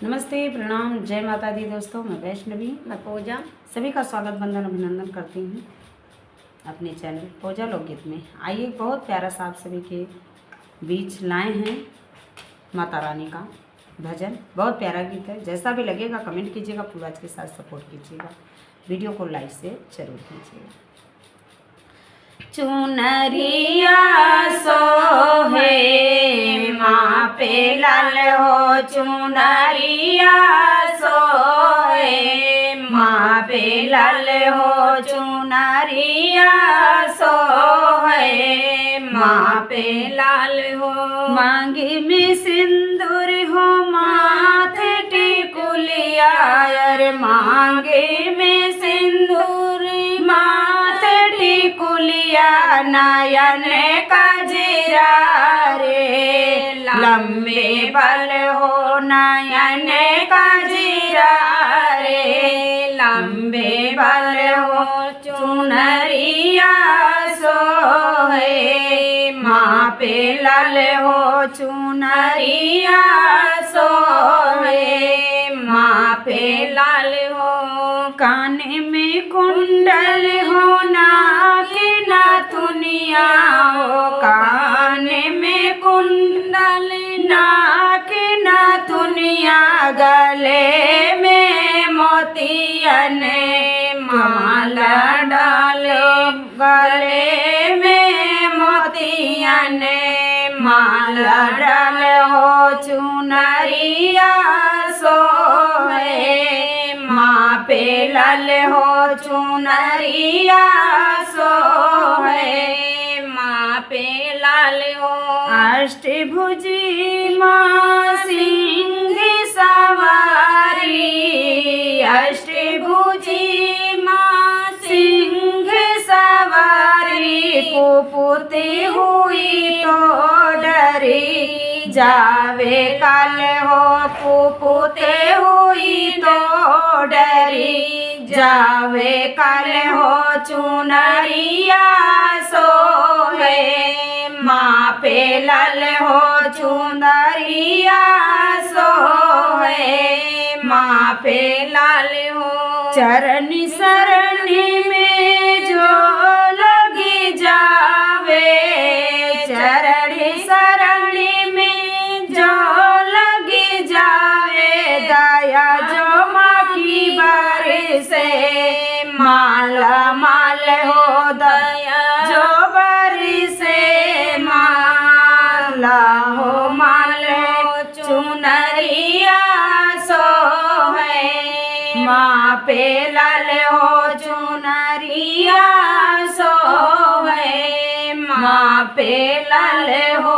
नमस्ते, प्रणाम, जय माता दी दोस्तों। मैं वैष्णवी, मैं पूजा। सभी का स्वागत वंदन अभिनंदन करती हूँ अपने चैनल पूजा लोकगीत में। आइए, बहुत प्यारा सा आप सभी के बीच लाए हैं माता रानी का भजन। बहुत प्यारा गीत है। जैसा भी लगेगा कमेंट कीजिएगा, पूरा के साथ सपोर्ट कीजिएगा। वीडियो को लाइक से जरूर कीजिएगा। चुनरिया सोहे माँ पे लाल हो, चुनरिया सोहे माँ पे लाल हो, चुनरिया सोहे माँ पे लाल हो। मांगी में सिंदूर हो, माथे टिकुलिया, अरे मांगे में सिंदूर माथे टिकुलिया, नयन कजरा रे लंबे बल हो, नयन कजरा रे लंबे बल हो। चुनरिया सोहे माँ पे लाल हो, चुनरिया सोहे माँ पे लाल हो। काने में कुंडल हो, नाक नथुनिया हो, काने में कुंडल नाक नथुनिया, गले में मोतियन माला डालो, गले में मोतियन माला डालो। चुनरिया सोहे माँ पे लाल हो, चुनरिया सोहे माँ पे लाल हो। अष्टभुजी माँ सिंह सवारी, अष्टभुजी माँ सिंह सवारी, कुपुती हुई तो डरी जावे काल हो, कुपुते हुई तो डरी जावे काल हो। चुनरिया सोहे माँ पे लाल हो, चुनरिया सोहे माँ पे लाल हो। चरण शरण में जो लगी जावे, चरण शरण में जो लगी जावे, दया जो माँ की बरसे माला माल हो, दया जो बरसे माला हो माल हो। चुनरिया सोहे माँ पे लाल हो, चुनरिया सोहे माँ पे लाल हो।